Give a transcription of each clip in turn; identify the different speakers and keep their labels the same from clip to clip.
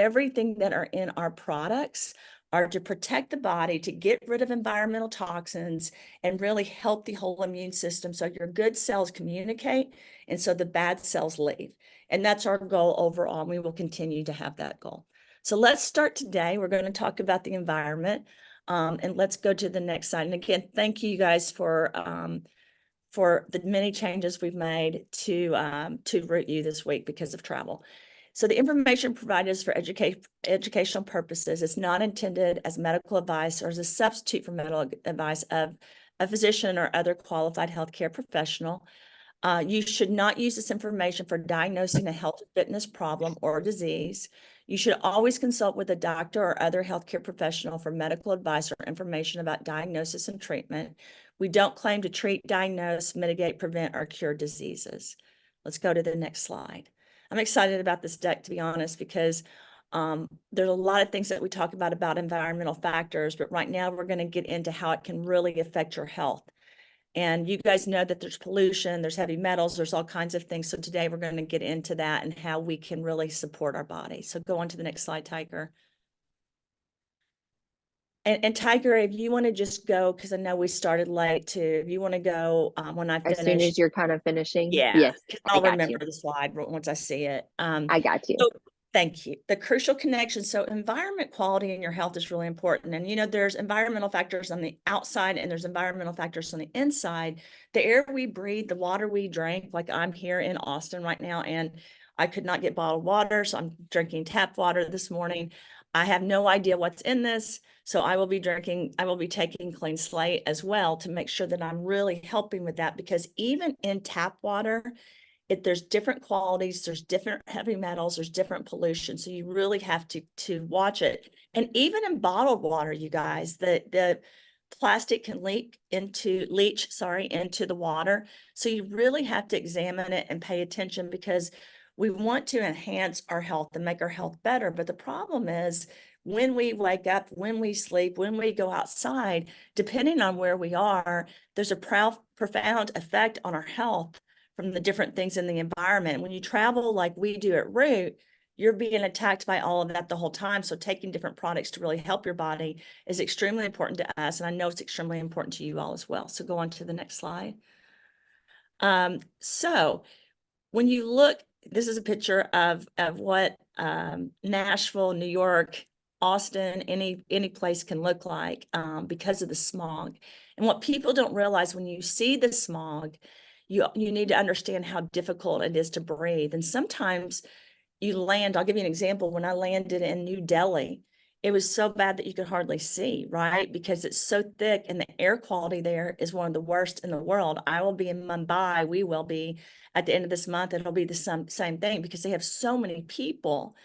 Speaker 1: everything that are in our products are to protect the body, to get rid of environmental toxins and really help the whole immune system so your good cells communicate and so the bad cells leave. And that's our goal overall. And we will continue to have that goal. So let's start today. We're going to talk about the environment, and let's go to the next slide. And again, thank you guys for the many changes we've made to Root U this week because of travel. So the information provided is for educational purposes. It's not intended as medical advice or as a substitute for medical advice of a physician or other qualified healthcare professional. You should not use this information for diagnosing a health or fitness problem or disease. You should always consult with a doctor or other healthcare professional for medical advice or information about diagnosis and treatment. We don't claim to treat, diagnose, mitigate, prevent, or cure diseases. Let's go to the next slide. I'm excited about this deck, to be honest, because there's a lot of things that we talk about environmental factors, but right now we're going to get into how it can really affect your health. And you guys know that there's pollution, there's heavy metals, there's all kinds of things. So today we're going to get into that and how we can really support our body. So go on to the next slide, Tiger. And Tiger, if you want to just go, because I know we started late too. If you want to go when I finish.
Speaker 2: As soon as you're kind of finishing.
Speaker 1: Yeah.
Speaker 2: Yes,
Speaker 1: I'll remember the slide once I see it.
Speaker 2: I got you.
Speaker 1: So thank you. The crucial connection. So environment quality in your health is really important. And, you know, there's environmental factors on the outside and there's environmental factors on the inside. The air we breathe, the water we drink, like I'm here in Austin right now, and I could not get bottled water. So I'm drinking tap water this morning. I have no idea what's in this. So I will be taking Clean Slate as well to make sure that I'm really helping with that, because even in tap water, there's different qualities, there's different heavy metals, there's different pollution. So you really have to watch it. And even in bottled water, you guys, the plastic can leach into the water. So you really have to examine it and pay attention, because we want to enhance our health and make our health better. But the problem is, when we wake up, when we sleep, when we go outside, depending on where we are, there's a profound effect on our health from the different things in the environment. When you travel like we do at Root, you're being attacked by all of that the whole time. So taking different products to really help your body is extremely important to us. And I know it's extremely important to you all as well. So go on to the next slide. So when you look, this is a picture of what Nashville, New York, Austin, any place can look like because of the smog. And what people don't realize, when you see the smog, you need to understand how difficult it is to breathe. And sometimes you land, I'll give you an example. When I landed in New Delhi, it was so bad that you could hardly see, right? Because it's so thick and the air quality there is one of the worst in the world. I will be in Mumbai. We will be at the end of this month. It'll be the same thing, because they have so many people.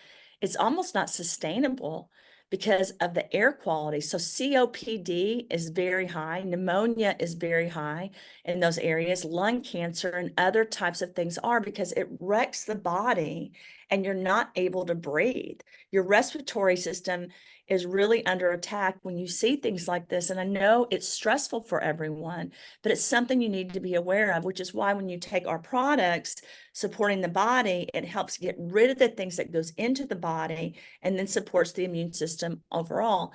Speaker 1: It's almost not sustainable because of the air quality. So COPD is very high. Pneumonia is very high in those areas. Lung cancer and other types of things are, because it wrecks the body and you're not able to breathe. Your respiratory system is really under attack when you see things like this. And I know it's stressful for everyone, but it's something you need to be aware of, which is why when you take our products supporting the body, it helps get rid of the things that goes into the body and then supports the immune system overall.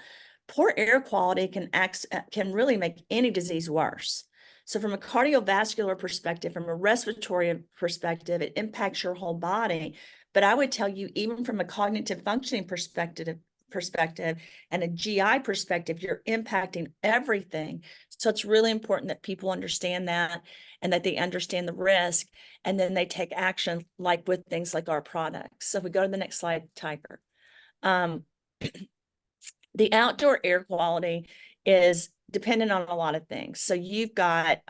Speaker 1: Poor air quality can really make any disease worse. So from a cardiovascular perspective, from a respiratory perspective, it impacts your whole body. But I would tell you, even from a cognitive functioning perspective and a GI perspective, you're impacting everything. So it's really important that people understand that, and that they understand the risk, and then they take action, like with things like our products. So if we go to the next slide, Tiger. The outdoor air quality is dependent on a lot of things. So you've got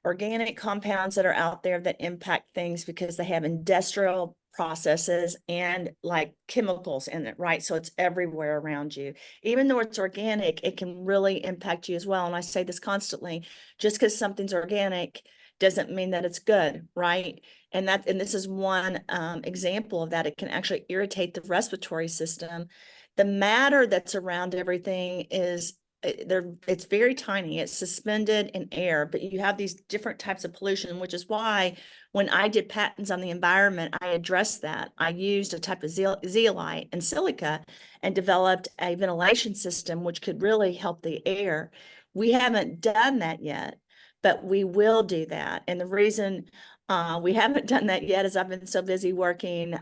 Speaker 1: organic compounds that are out there that impact things because they have industrial processes and like chemicals in it, right? So it's everywhere around you. Even though it's organic, it can really impact you as well. And I say this constantly, just because something's organic doesn't mean that it's good, right? And this is one example of that. It can actually irritate the respiratory system. The matter that's around everything is it's very tiny. It's suspended in air, but you have these different types of pollution, which is why when I did patents on the environment, I addressed that. I used a type of zeolite and silica and developed a ventilation system which could really help the air. We haven't done that yet, but we will do that. And the reason we haven't done that yet is I've been so busy working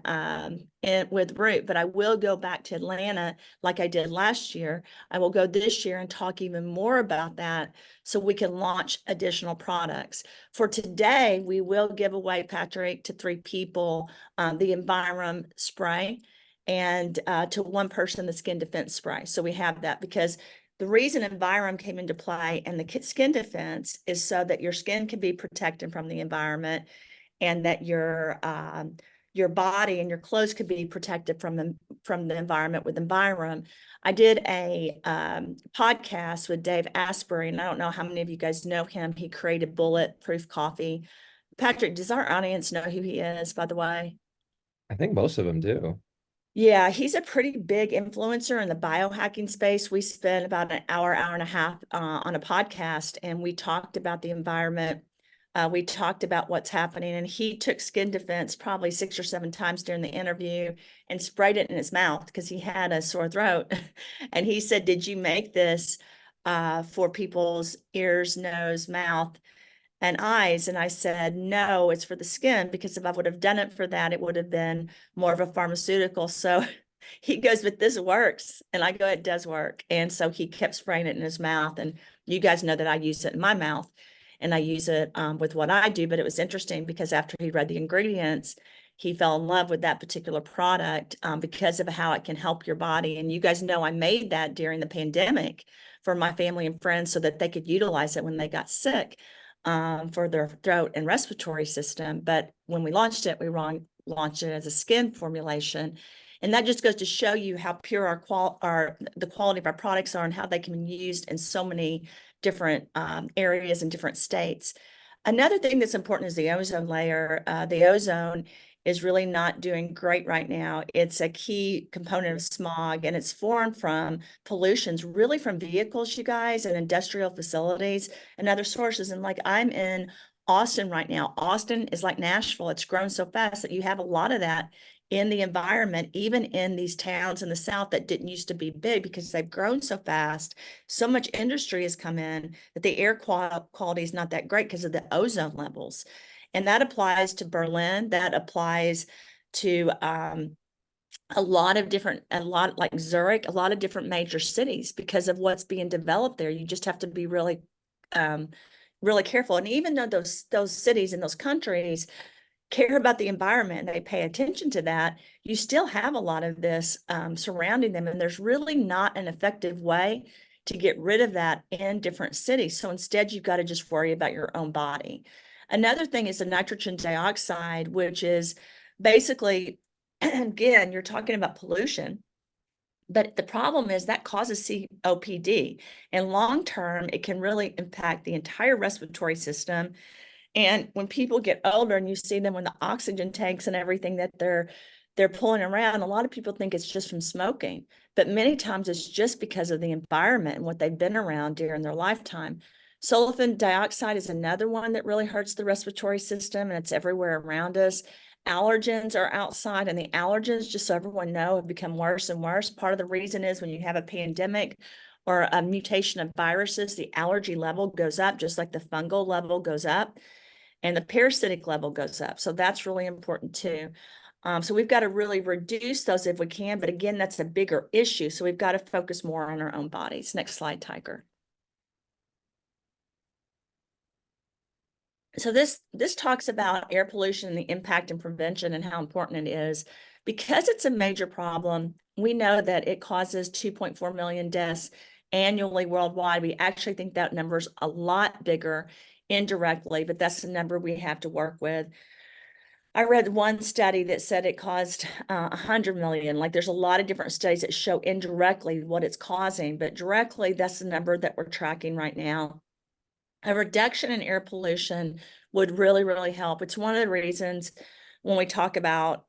Speaker 1: with Root, but I will go back to Atlanta like I did last year. I will go this year and talk even more about that so we can launch additional products. For today, we will give away, Patrick, to 3 people the Environ spray and to 1 person the skin defense spray. So we have that because the reason Environ came into play and the skin defense is so that your skin can be protected from the environment and that your body and your clothes could be protected from the environment with Environ. I did a podcast with Dave Asprey, and I don't know how many of you guys know him. He created Bulletproof Coffee. Patrick, does our audience know who he is, by the way?
Speaker 3: I think most of them do.
Speaker 1: Yeah, he's a pretty big influencer in the biohacking space. We spent about an hour, hour and a half on a podcast, and we talked about the environment. We talked about what's happening, and he took skin defense probably 6 or 7 times during the interview and sprayed it in his mouth because he had a sore throat. And he said, "Did you make this for people's ears, nose, mouth, and eyes?" And I said, "No, it's for the skin, because if I would have done it for that, it would have been more of a pharmaceutical." So he goes, "But this works." And I go, "It does work." And so he kept spraying it in his mouth. And you guys know that I use it in my mouth and I use it with what I do. But it was interesting because after he read the ingredients, he fell in love with that particular product because of how it can help your body. And you guys know I made that during the pandemic for my family and friends so that they could utilize it when they got sick for their throat and respiratory system. But when we launched it, we launched it as a skin formulation. And that just goes to show you how pure the quality of our products are and how they can be used in so many different areas and different states. Another thing that's important is the ozone layer. The ozone is really not doing great right now. It's a key component of smog, and it's formed from pollutions, really from vehicles, you guys, and industrial facilities and other sources. And like I'm in Austin right now. Austin is like Nashville. It's grown so fast that you have a lot of that in the environment, even in these towns in the South that didn't used to be big because they've grown so fast. So much industry has come in that the air quality is not that great because of the ozone levels. And that applies to Berlin. That applies to a lot like Zurich, a lot of different major cities because of what's being developed there. You just have to be really, really careful. And even though those cities and those countries care about the environment and they pay attention to that, you still have a lot of this surrounding them. And there's really not an effective way to get rid of that in different cities. So instead, you've got to just worry about your own body. Another thing is the nitrogen dioxide, which is basically, again, you're talking about pollution. But the problem is that causes COPD. And long term, it can really impact the entire respiratory system. And when people get older and you see them with the oxygen tanks and everything that they're pulling around, a lot of people think it's just from smoking, but many times it's just because of the environment and what they've been around during their lifetime. Sulfur dioxide is another one that really hurts the respiratory system, and it's everywhere around us. Allergens are outside, and the allergens, just so everyone know, have become worse and worse. Part of the reason is when you have a pandemic or a mutation of viruses, the allergy level goes up, just like the fungal level goes up and the parasitic level goes up. So that's really important too. So we've got to really reduce those if we can. But again, that's a bigger issue. So we've got to focus more on our own bodies. Next slide, Tiger. So this talks about air pollution and the impact and prevention and how important it is. Because it's a major problem, we know that it causes 2.4 million deaths annually worldwide. We actually think that number's a lot bigger indirectly, but that's the number we have to work with. I read one study that said it caused 100 million. Like there's a lot of different studies that show indirectly what it's causing, but directly, that's the number that we're tracking right now. A reduction in air pollution would really, really help. It's one of the reasons when we talk about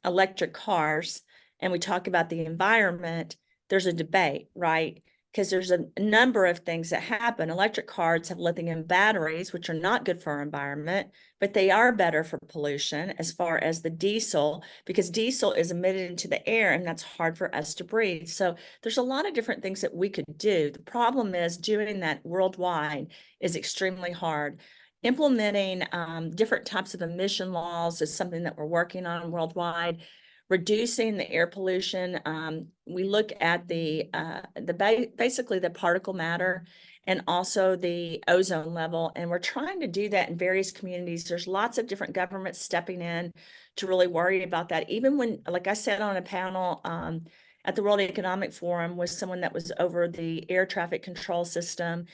Speaker 1: electric cars and we talk about the environment, there's a debate, right? because there's a number of things that happen. Electric cars have lithium batteries, which are not good for our environment, but they are better for pollution as far as the diesel, because diesel is emitted into the air and that's hard for us to breathe. So there's a lot of different things that we could do. The problem is doing that worldwide is extremely hard. Implementing different types of emission laws is something that we're working on worldwide. Reducing the air pollution, we look at basically the particle matter and also the ozone level, and we're trying to do that in various communities. There's lots of different governments stepping in to really worry about that. Even when, like I said on a panel at the World Economic Forum with someone that was over the air traffic control system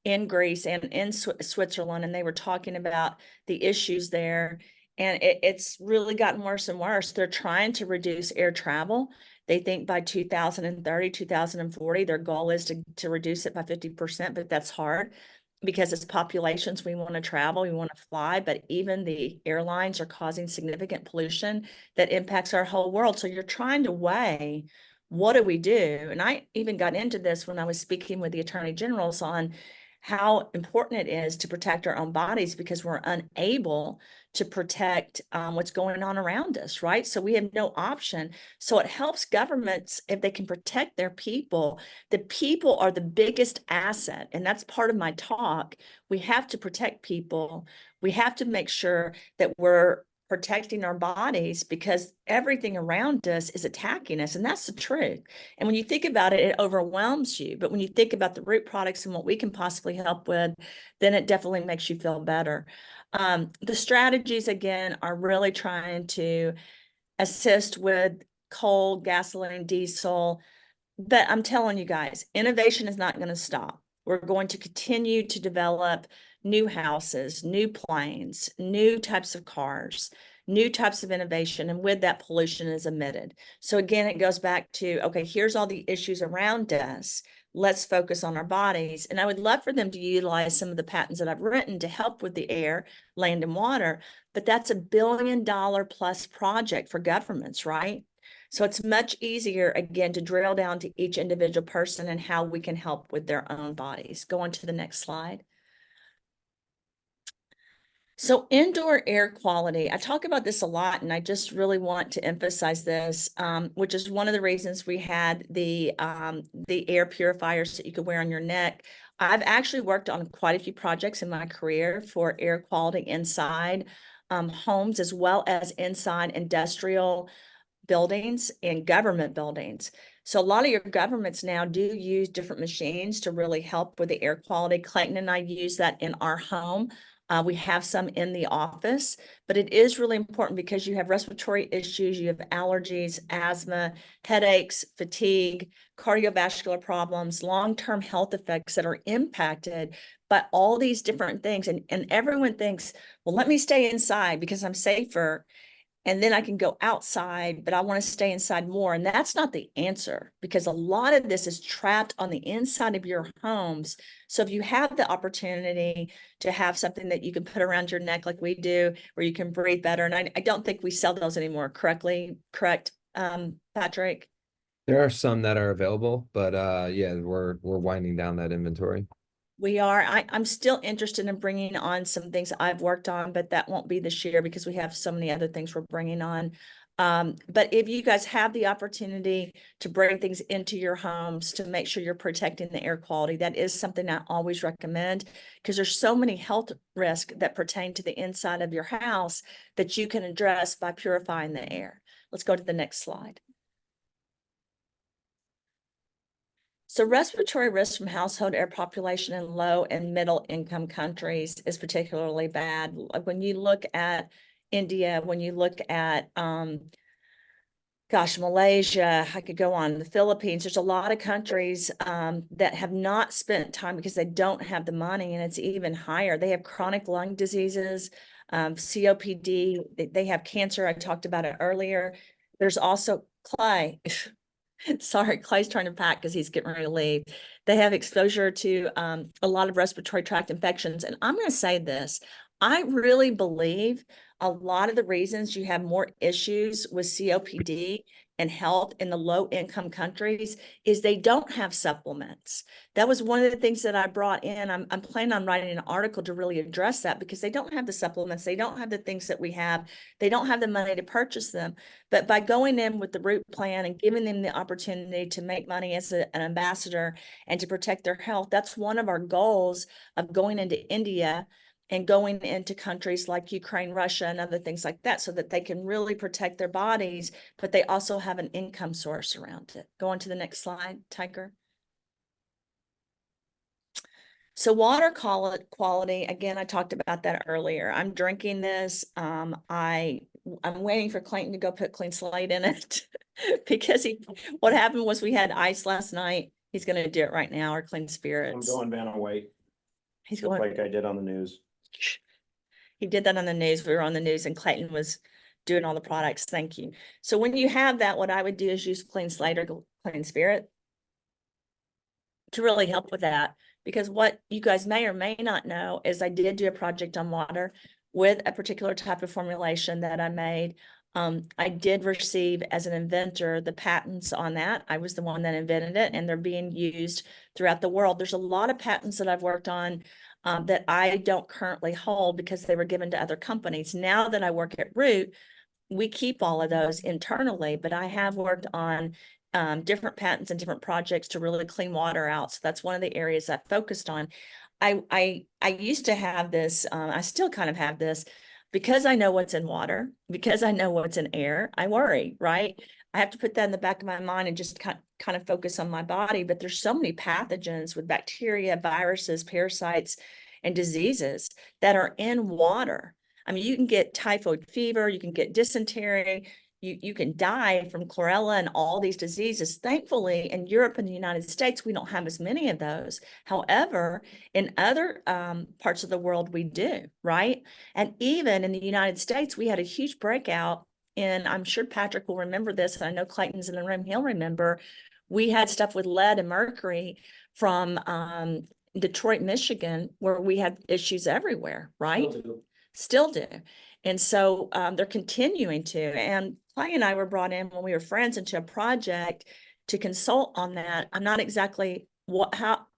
Speaker 1: in Greece and in Switzerland, and they were talking about the issues there. And it's really gotten worse and worse. They're trying to reduce air travel. They think by 2030, 2040, their goal is to reduce it by 50%, but that's hard because as populations, we want to travel, we want to fly, but even the airlines are causing significant pollution that impacts our whole world. So you're trying to weigh, what do we do? And I even got into this when I was speaking with the attorney generals on how important it is to protect our own bodies because we're unable to protect what's going on around us, right? So we have no option. So it helps governments if they can protect their people. The people are the biggest asset, and that's part of my talk. We have to protect people. We have to make sure that we're protecting our bodies because everything around us is attacking us, and that's the truth. And when you think about it, it overwhelms you. But when you think about the root products and what we can possibly help with, then it definitely makes you feel better. The strategies, again, are really trying to assist with coal, gasoline, diesel. But I'm telling you guys, innovation is not going to stop. We're going to continue to develop new houses, new planes, new types of cars, new types of innovation. And with that, pollution is emitted. So again, it goes back to, okay, here's all the issues around us. Let's focus on our bodies. And I would love for them to utilize some of the patents that I've written to help with the air, land, and water. But that's $1 billion plus project for governments, right? So it's much easier, again, to drill down to each individual person and how we can help with their own bodies. Go on to the next slide. So indoor air quality, I talk about this a lot, and I just really want to emphasize this, which is one of the reasons we had the air purifiers that you could wear on your neck. I've actually worked on quite a few projects in my career for air quality inside homes as well as inside industrial buildings and government buildings. So a lot of your governments now do use different machines to really help with the air quality. Clayton and I use that in our home. We have some in the office, but it is really important because you have respiratory issues, you have allergies, asthma, headaches, fatigue, cardiovascular problems, long-term health effects that are impacted by all these different things. And everyone thinks, well, let me stay inside because I'm safer, and then I can go outside, but I want to stay inside more. And that's not the answer because a lot of this is trapped on the inside of your homes. So if you have the opportunity to have something that you can put around your neck like we do, where you can breathe better. And I don't think we sell those anymore. Correct, Patrick?
Speaker 3: There are some that are available, but yeah, we're winding down that inventory.
Speaker 1: We are. I'm still interested in bringing on some things I've worked on, but that won't be this year because we have so many other things we're bringing on. But if you guys have the opportunity to bring things into your homes to make sure you're protecting the air quality, that is something I always recommend because there's so many health risks that pertain to the inside of your house that you can address by purifying the air. Let's go to the next slide. So respiratory risk from household air population in low and middle income countries is particularly bad. When you look at India, when you look at, Malaysia, I could go on, the Philippines, there's a lot of countries that have not spent time because they don't have the money, and it's even higher. They have chronic lung diseases, COPD, they have cancer. I talked about it earlier. There's also Clay. Sorry, Clay's trying to pack because he's getting ready to leave. They have exposure to a lot of respiratory tract infections. And I'm going to say this, I really believe a lot of the reasons you have more issues with COPD and health in the low income countries is they don't have supplements. That was one of the things that I brought in. I'm planning on writing an article to really address that, because they don't have the supplements. They don't have the things that we have. They don't have the money to purchase them. But by going in with the root plan and giving them the opportunity to make money as an ambassador and to protect their health, that's one of our goals of going into India and going into countries like Ukraine, Russia, and other things like that, so that they can really protect their bodies, but they also have an income source around it. Go on to the next slide, Tiger. So water quality, again, I talked about that earlier. I'm drinking this. I'm waiting for Clayton to go put Clean Slate in it because what happened was we had ice last night. He's going to do it right now, or Clean Spirits.
Speaker 4: I'm going Vanna White.
Speaker 1: He's
Speaker 4: Look
Speaker 1: going
Speaker 4: like I did on the news.
Speaker 1: He did that on the news. We were on the news and Clayton was doing all the products. Thank you. So when you have that, what I would do is use Clean Slate or Clean Spirit to really help with that. Because what you guys may or may not know is I did do a project on water with a particular type of formulation that I made. I did receive, as an inventor, the patents on that. I was the one that invented it, and they're being used throughout the world. There's a lot of patents that I've worked on that I don't currently hold because they were given to other companies. Now that I work at Root, we keep all of those internally, but I have worked on different patents and different projects to really clean water out. So that's one of the areas I focused on. I used to have this, I still kind of have this, because I know what's in water, because I know what's in air, I worry, right? I have to put that in the back of my mind and just kind of focus on my body. But there's so many pathogens with bacteria, viruses, parasites, and diseases that are in water. I mean, you can get typhoid fever, you can get dysentery, you can die from chlorella and all these diseases. Thankfully, in Europe and the United States, we don't have as many of those. However, in other parts of the world, we do, right? And even in the United States, we had a huge breakout. And I'm sure Patrick will remember this. And I know Clayton's in the room, he'll remember. We had stuff with lead and mercury from Detroit, Michigan, where we had issues everywhere, right? Still do. And so they're continuing to. And Clay and I were brought in when we were friends into a project to consult on that. I'm not exactly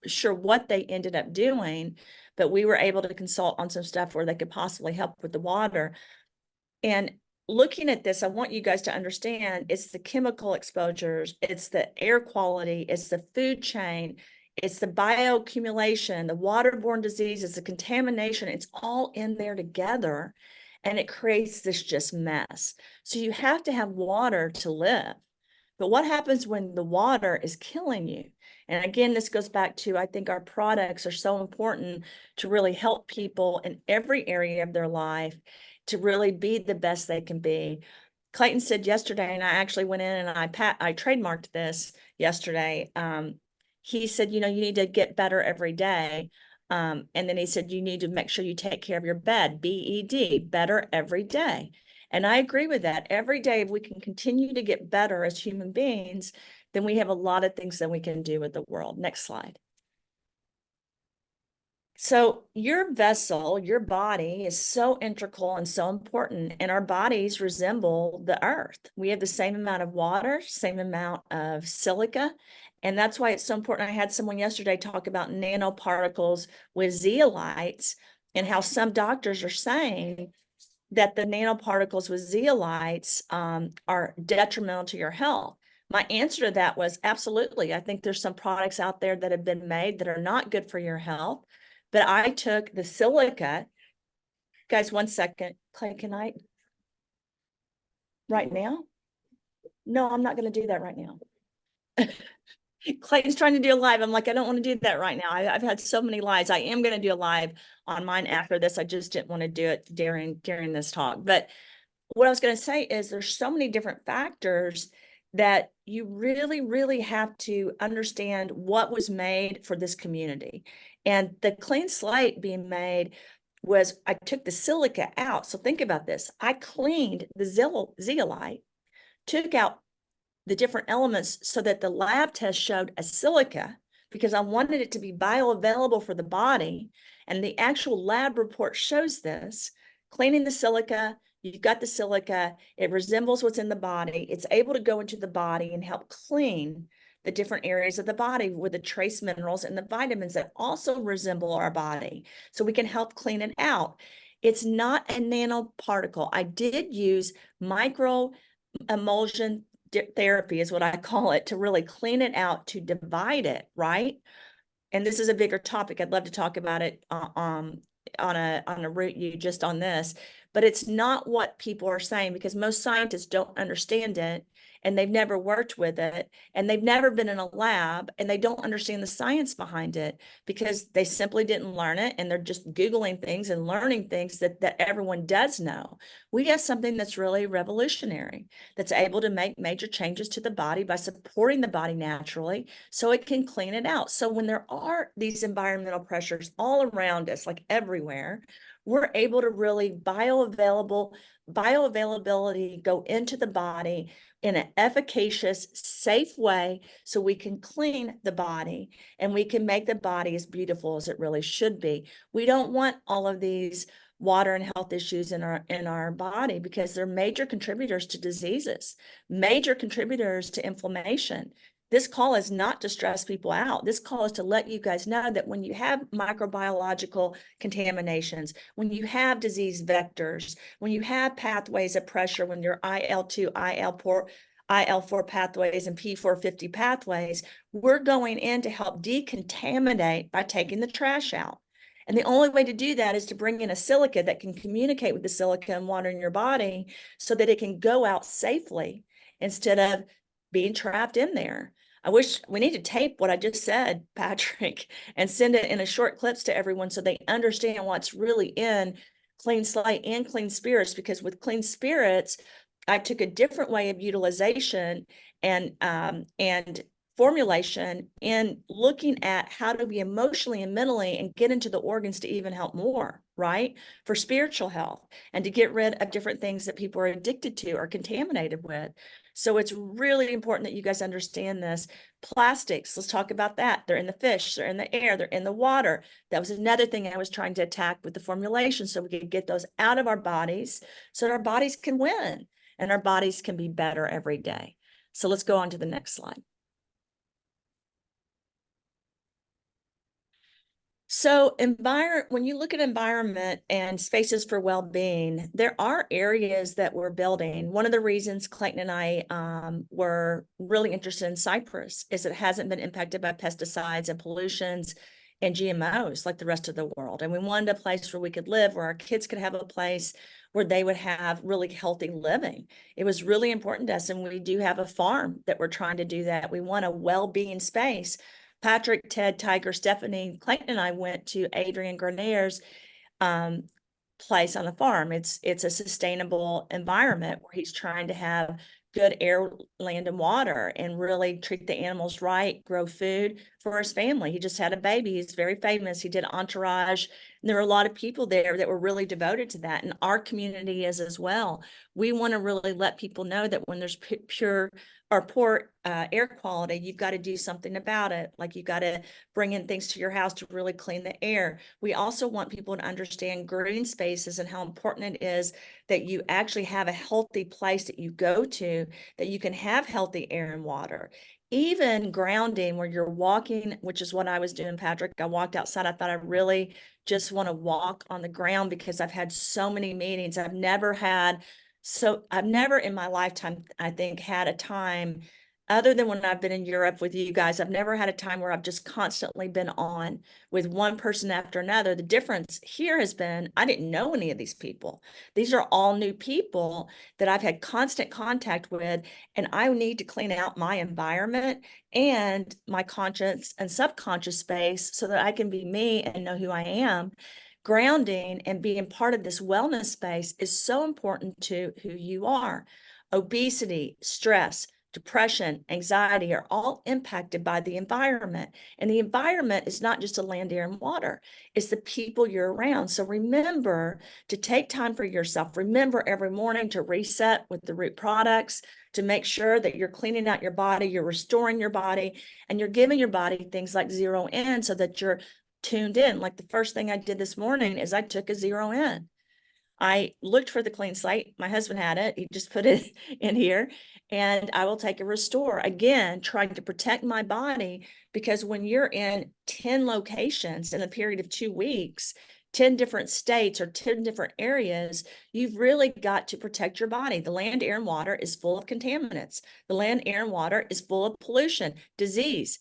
Speaker 1: sure what they ended up doing, but we were able to consult on some stuff where they could possibly help with the water. And looking at this, I want you guys to understand it's the chemical exposures, it's the air quality, it's the food chain, it's the bioaccumulation, the waterborne diseases, the contamination. It's all in there together, and it creates this just mess. So you have to have water to live. But what happens when the water is killing you? And again, this goes back to, I think our products are so important to really help people in every area of their life to really be the best they can be. Clayton said yesterday, and I actually went in and I trademarked this yesterday. He said, you need to get better every day. And then he said, you need to make sure you take care of your bed, BED, better every day. And I agree with that. Every day, if we can continue to get better as human beings, then we have a lot of things that we can do with the world. Next slide. So your vessel, your body is so integral and so important, and our bodies resemble the earth. We have the same amount of water, same amount of silica, and that's why it's so important. I had someone yesterday talk about nanoparticles with zeolites and how some doctors are saying that the nanoparticles with zeolites are detrimental to your health. My answer to that was absolutely. I think there's some products out there that have been made that are not good for your health. But I took the silica. Guys, 1 second. Clay, can I? Right now? No, I'm not going to do that right now. Clayton's trying to do a live. I'm like, I don't want to do that right now. I've had so many lives. I am going to do a live on mine after this. I just didn't want to do it during this talk. But what I was going to say is there's so many different factors that you really, really have to understand what was made for this community. And the clean slate being made was, I took the silica out. So think about this. I cleaned the zeolite, took out the different elements so that the lab test showed a silica, because I wanted it to be bioavailable for the body. And the actual lab report shows this. Cleaning the silica, You've got the silica, it resembles what's in the body. It's able to go into the body and help clean the different areas of the body with the trace minerals and the vitamins that also resemble our body. So we can help clean it out. It's not a nanoparticle. I did use micro emulsion therapy is what I call it, to really clean it out, to divide it, right? And this is a bigger topic. I'd love to talk about it on a route you just on this, but it's not what people are saying, because most scientists don't understand it, and they've never worked with it, and they've never been in a lab, and they don't understand the science behind it, because they simply didn't learn it, and they're just Googling things and learning things that everyone does know. We have something that's really revolutionary, that's able to make major changes to the body by supporting the body naturally so it can clean it out. So when there are these environmental pressures all around us, like everywhere, we're able to really bioavailability go into the body in an efficacious, safe way, so we can clean the body and we can make the body as beautiful as it really should be. We don't want all of these water and health issues in our body, because they're major contributors to diseases, major contributors to inflammation. This call is not to stress people out. This call is to let you guys know that when you have microbiological contaminations, when you have disease vectors, when you have pathways of pressure, when your IL-2, IL-4 pathways and P450 pathways, we're going in to help decontaminate by taking the trash out. And the only way to do that is to bring in a silica that can communicate with the silica and water in your body, so that it can go out safely instead of being trapped in there. I wish we need to tape what I just said, Patrick, and send it in a short clips to everyone so they understand what's really in Clean Slate and Clean Spirits, because with Clean Spirits, I took a different way of utilization and formulation, and looking at how to be emotionally and mentally and get into the organs to even help more, right? For spiritual health, and to get rid of different things that people are addicted to or contaminated with. So it's really important that you guys understand this. Plastics, let's talk about that. They're in the fish, they're in the air, they're in the water. That was another thing I was trying to attack with the formulation, so we could get those out of our bodies, so that our bodies can win and our bodies can be better every day. So let's go on to the next slide. So when you look at environment and spaces for well-being, there are areas that we're building. One of the reasons Clayton and I were really interested in Cyprus is it hasn't been impacted by pesticides and pollutions and GMOs like the rest of the world. And we wanted a place where we could live, where our kids could have a place where they would have really healthy living. It was really important to us, and we do have a farm that we're trying to do that. We want a well-being space. Patrick, Ted, Tiger, Stephanie, Clayton, and I went to Adrian Grenier's place on the farm. It's a sustainable environment where he's trying to have good air, land, and water, and really treat the animals right, grow food for his family. He just had a baby. He's very famous. He did Entourage. And there were a lot of people there that were really devoted to that. And our community is as well. We want to really let people know that when there's pure or poor air quality, you've got to do something about it. Like, you've got to bring in things to your house to really clean the air. We also want people to understand green spaces and how important it is that you actually have a healthy place that you go to, that you can have healthy air and water. Even grounding, where you're walking, which is what I was doing, Patrick. I walked outside. I thought I really just want to walk on the ground, because I've had so many meetings. I've never in my lifetime, I think, had a time, other than when I've been in Europe with you guys, I've never had a time where I've just constantly been on with one person after another. The difference here has been, I didn't know any of these people. These are all new people that I've had constant contact with, and I need to clean out my environment and my conscious and subconscious space so that I can be me and know who I am. Grounding and being part of this wellness space is so important to who you are. Obesity, stress, depression, anxiety are all impacted by the environment. And the environment is not just a land, air, and water. It's the people you're around. So remember to take time for yourself. Remember every morning to reset with the root products, to make sure that you're cleaning out your body, you're restoring your body, and you're giving your body things like Zero In, so that you're tuned in. Like, the first thing I did this morning is I took a Zero In. I looked for the clean slate. My husband had it. He just put it in here, and I will take a Restore. Again, trying to protect my body, because when you're in 10 locations in a period of 2 weeks, 10 different states or 10 different areas, you've really got to protect your body. The land, air, and water is full of contaminants. The land, air, and water is full of pollution, disease,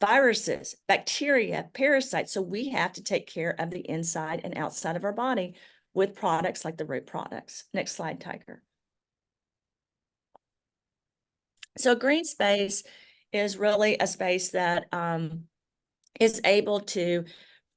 Speaker 1: viruses, bacteria, parasites. So we have to take care of the inside and outside of our body with products like the root products. Next slide, Tiger. So green space is really a space that is able to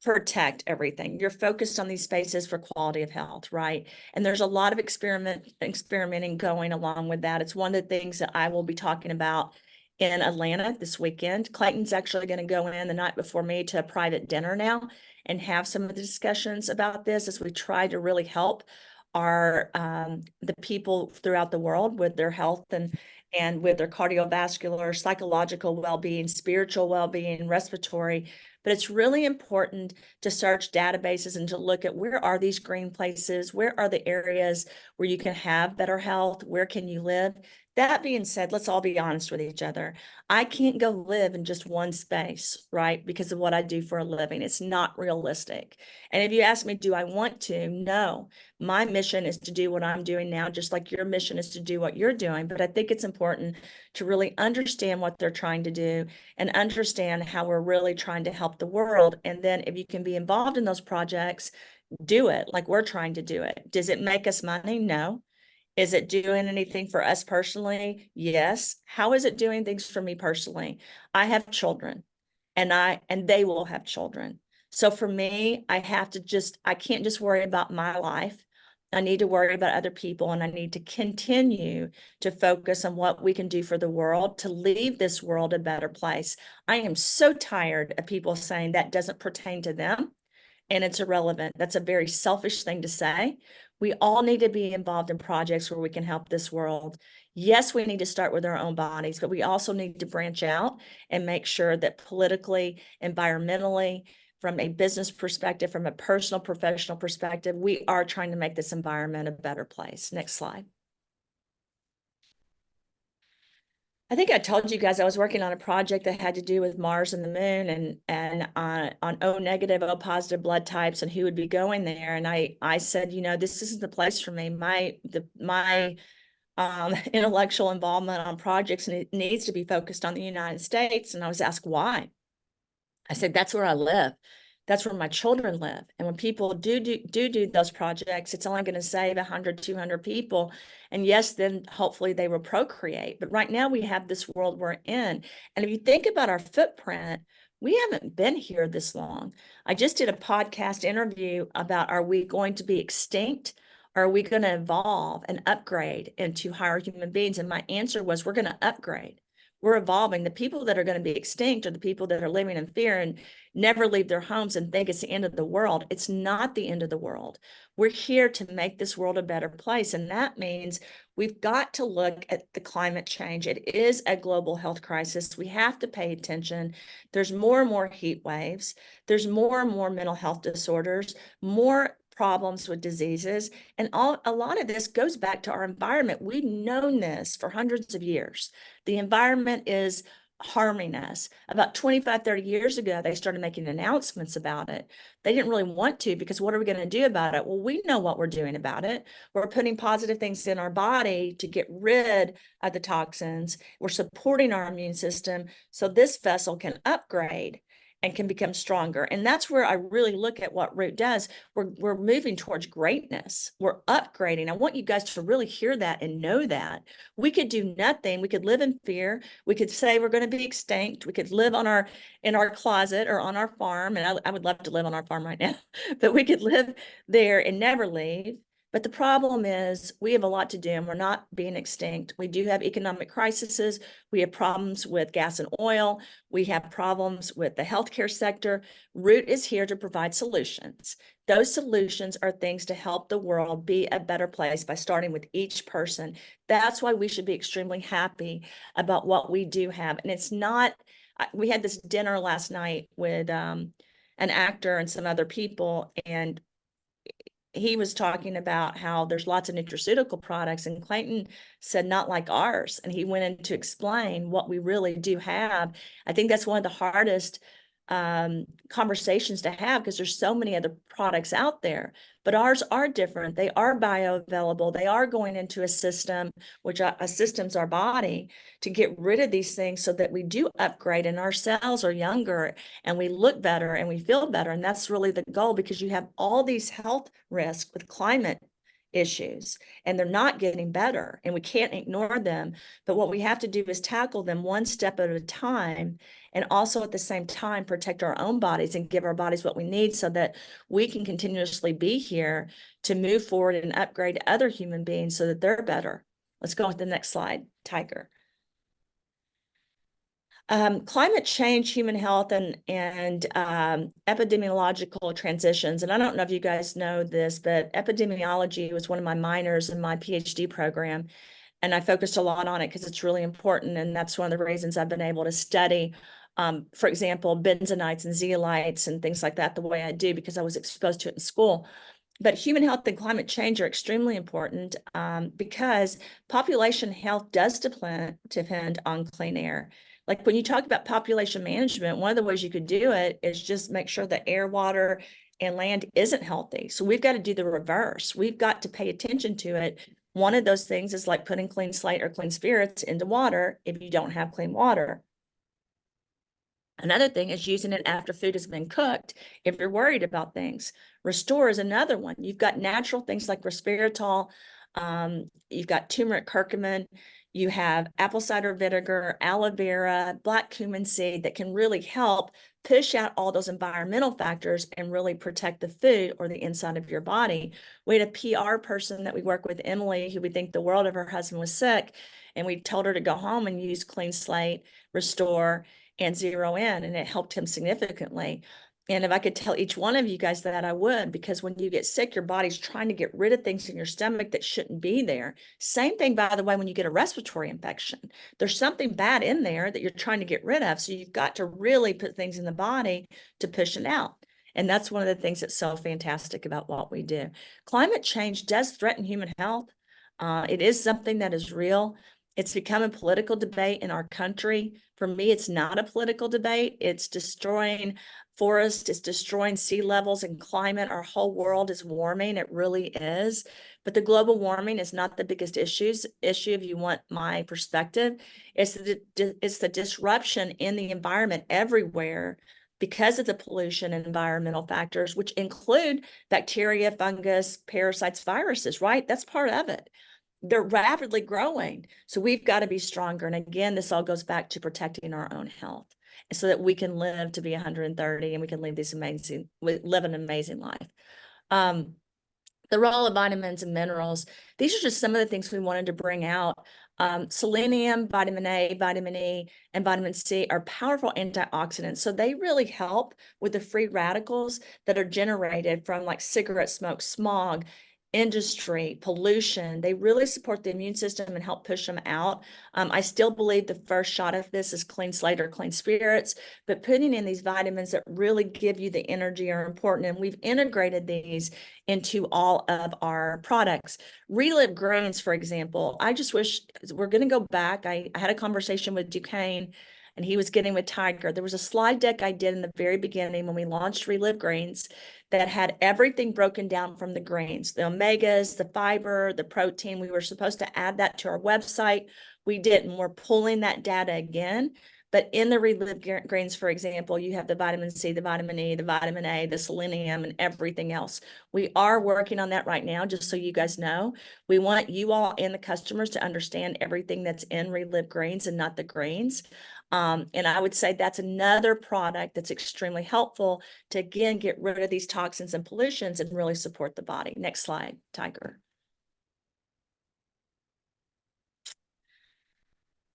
Speaker 1: protect everything. You're focused on these spaces for quality of health, right? And there's a lot of experimenting going along with that. It's one of the things that I will be talking about in Atlanta this weekend. Clayton's actually going to go in the night before me to a private dinner now and have some of the discussions about this as we try to really help our the people throughout the world with their health and with their cardiovascular, psychological well-being, spiritual well-being, respiratory. But it's really important to search databases and to look at where are these green places, where are the areas where you can have better health, where can you live. That being said, let's all be honest with each other. I can't go live in just one space, right? Because of what I do for a living. It's not realistic. And if you ask me, do I want to? No. My mission is to do what I'm doing now, just like your mission is to do what you're doing. But I think it's important to really understand what they're trying to do and understand how we're really trying to help the world. And then if you can be involved in those projects, do it like we're trying to do it. Does it make us money? No. Is it doing anything for us personally? Yes. How is it doing things for me personally? I have children and they will have children. So for me, I can't just worry about my life. I need to worry about other people, and I need to continue to focus on what we can do for the world to leave this world a better place. I am so tired of people saying that doesn't pertain to them and it's irrelevant. That's a very selfish thing to say. We all need to be involved in projects where we can help this world. Yes, we need to start with our own bodies, but we also need to branch out and make sure that politically, environmentally, from a business perspective, from a personal, professional perspective, we are trying to make this environment a better place. Next slide. I think I told you guys I was working on a project that had to do with Mars and the moon and on O negative, O positive blood types and who would be going there. And I said, you know, this isn't the place for me. My intellectual involvement on projects needs to be focused on the United States. And I was asked why. I said, that's where I live. That's where my children live. And when people do those projects, it's only going to save 100, 200 people. And yes, then hopefully they will procreate. But right now we have this world we're in. And if you think about our footprint, we haven't been here this long. I just did a podcast interview about, are we going to be extinct? Or are we going to evolve and upgrade into higher human beings? And my answer was, we're going to upgrade. We're evolving. The people that are going to be extinct are the people that are living in fear and never leave their homes and think it's the end of the world. It's not the end of the world. We're here to make this world a better place. And that means we've got to look at the climate change. It is a global health crisis. We have to pay attention. There's more and more heat waves. There's more and more mental health disorders, more problems with diseases. And a lot of this goes back to our environment. We've known this for hundreds of years. The environment is harming us. About 25, 30 years ago, they started making announcements about it. They didn't really want to, because what are we going to do about it? Well, we know what we're doing about it. We're putting positive things in our body to get rid of the toxins. We're supporting our immune system so this vessel can upgrade and can become stronger. And that's where I really look at what Root does. We're moving towards greatness. We're upgrading. I want you guys to really hear that and know that. We could do nothing. We could live in fear. We could say we're going to be extinct. We could live in our closet or on our farm. And I would love to live on our farm right now, but we could live there and never leave. But the problem is we have a lot to do and we're not being extinct. We do have economic crises. We have problems with gas and oil. We have problems with the healthcare sector. Root is here to provide solutions. Those solutions are things to help the world be a better place by starting with each person. That's why we should be extremely happy about what we do have. And it's not, we had this dinner last night with an actor and some other people, and he was talking about how there's lots of nutraceutical products, and Clayton said not like ours. And he went in to explain what we really do have. I think that's one of the hardest conversations to have, because there's so many other products out there, but ours are different. They are bioavailable. They are going into a system, which a system's our body, to get rid of these things so that we do upgrade and our cells are younger and we look better and we feel better. And that's really the goal, because you have all these health risks with climate issues and they're not getting better and we can't ignore them. But what we have to do is tackle them one step at a time, and also at the same time protect our own bodies and give our bodies what we need so that we can continuously be here to move forward and upgrade other human beings so that they're better. Let's go with the next slide, Tiger. Climate change, human health, and epidemiological transitions. And I don't know if you guys know this, but epidemiology was one of my minors in my PhD program. And I focused a lot on it because it's really important. And that's one of the reasons I've been able to study, for example, benzenites and zeolites and things like that the way I do, because I was exposed to it in school. But human health and climate change are extremely important because population health does depend on clean air. Like when you talk about population management, one of the ways you could do it is just make sure that air, water, and land isn't healthy. So we've got to do the reverse. We've got to pay attention to it. One of those things is like putting clean slate or clean spirits into water if you don't have clean water. Another thing is using it after food has been cooked if you're worried about things. Restore is another one. You've got natural things like resveratrol, you've got turmeric curcumin, you have apple cider vinegar, aloe vera, black cumin seed that can really help push out all those environmental factors and really protect the food or the inside of your body. We had a PR person that we work with, Emily, who we think the world of. Her husband was sick, and we told her to go home and use Clean Slate, Restore, and Zero In, and it helped him significantly. And if I could tell each one of you guys that, I would, because when you get sick, your body's trying to get rid of things in your stomach that shouldn't be there. Same thing, by the way, when you get a respiratory infection, there's something bad in there that you're trying to get rid of. So you've got to really put things in the body to push it out. And that's one of the things that's so fantastic about what we do. Climate change does threaten human health. It is something that is real. It's become a political debate in our country. For me, it's not a political debate. It's destroying forests, it's destroying sea levels and climate. Our whole world is warming. It really is. But the global warming is not the biggest issue, if you want my perspective. It's the disruption in the environment everywhere because of the pollution and environmental factors, which include bacteria, fungus, parasites, viruses, right? That's part of it. They're rapidly growing. So we've got to be stronger. And again, this all goes back to protecting our own health so that we can live to be 130 and we can live an amazing life. The role of vitamins and minerals. These are just some of the things we wanted to bring out. Selenium, vitamin A, vitamin E, and vitamin C are powerful antioxidants. So they really help with the free radicals that are generated from like cigarette smoke, smog, industry, pollution. They really support the immune system and help push them out. I still believe the first shot of this is clean slate or clean spirits, but putting in these vitamins that really give you the energy are important. And we've integrated these into all of our products. Relive grains, for example, I just wish we're going to go back. I had a conversation with Duquesne and he was getting with Tiger. There was a slide deck I did in the very beginning when we launched Relive Grains that had everything broken down from the grains, the omegas, the fiber, the protein. We were supposed to add that to our website. We didn't. We're pulling that data again. But in the Relive grains, for example, you have the vitamin C, the vitamin E, the vitamin A, the selenium, and everything else. We are working on that right now, just so you guys know. We want you all and the customers to understand everything that's in Relive grains and not the grains. And I would say that's another product that's extremely helpful to, again, get rid of these toxins and pollutions and really support the body. Next slide, Tiger.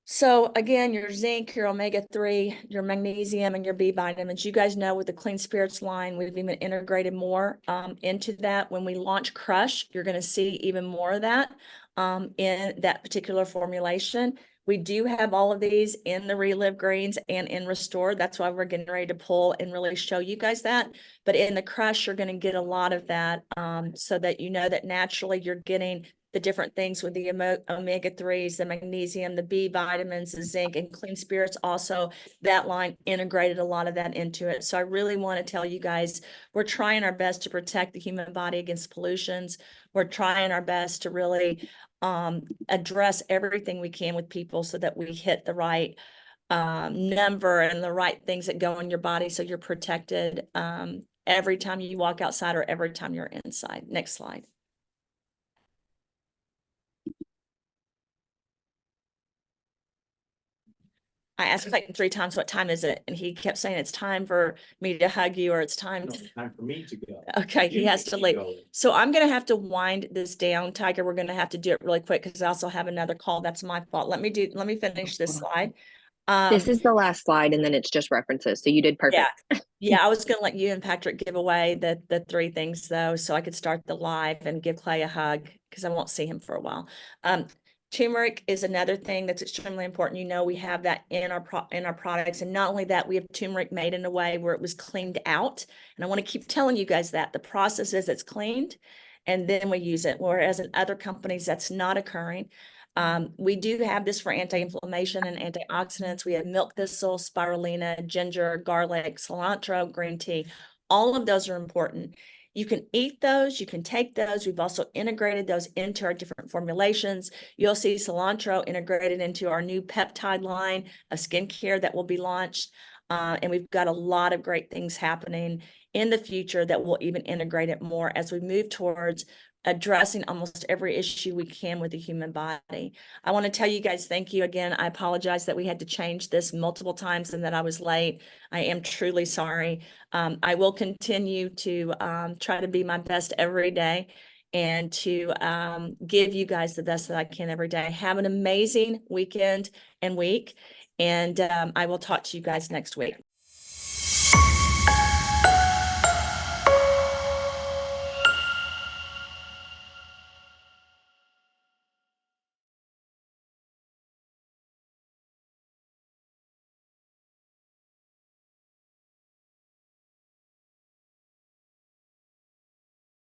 Speaker 1: So again, your zinc, your omega-3, your magnesium, and your B vitamins. You guys know with the Clean Spirits line, we've even integrated more into that. When we launch Crush, you're going to see even more of that in that particular formulation. We do have all of these in the Relive Greens and in Restore. That's why we're getting ready to pull and really show you guys that. But in the Crush, you're going to get a lot of that, so that you know that naturally you're getting the different things with the omega-3s, the magnesium, the B vitamins, the zinc, and Clean Spirits also, that line integrated a lot of that into it. So I really want to tell you guys, we're trying our best to protect the human body against pollutions. We're trying our best to really address everything we can with people so that we hit the right number and the right things that go in your body so you're protected every time you walk outside or every time you're inside. Next slide. I asked Clayton 3 times, what time is it? And he kept saying, it's time for me to hug you, or it's time.
Speaker 4: No, it's time for me to go.
Speaker 1: Okay, he
Speaker 4: You
Speaker 1: has
Speaker 4: can
Speaker 1: to
Speaker 4: keep
Speaker 1: leave.
Speaker 4: going.
Speaker 1: So I'm going to have to wind this down, Tiger. We're going to have to do it really quick because I also have another call. That's my fault. Let me finish this slide.
Speaker 2: This is the last slide, and then it's just references. So you did perfect.
Speaker 1: Yeah, I was going to let you and Patrick give away the 3 things though, so I could start the live and give Clay a hug because I won't see him for a while. Turmeric is another thing that's extremely important. You know, we have that in our products, and not only that, we have turmeric made in a way where it was cleaned out. And I want to keep telling you guys that the process is it's cleaned, and then we use it. Whereas in other companies, that's not occurring. We do have this for anti-inflammation and antioxidants. We have milk thistle, spirulina, ginger, garlic, cilantro, green tea. All of those are important. You can eat those, you can take those. We've also integrated those into our different formulations. You'll see cilantro integrated into our new peptide line of skincare that will be launched. And we've got a lot of great things happening in the future that will even integrate it more as we move towards addressing almost every issue we can with the human body. I want to tell you guys, thank you again. I apologize that we had to change this multiple times and that I was late. I am truly sorry. I will continue to try to be my best every day and to give you guys the best that I can every day. Have an amazing weekend and week, and I will talk to you guys next week.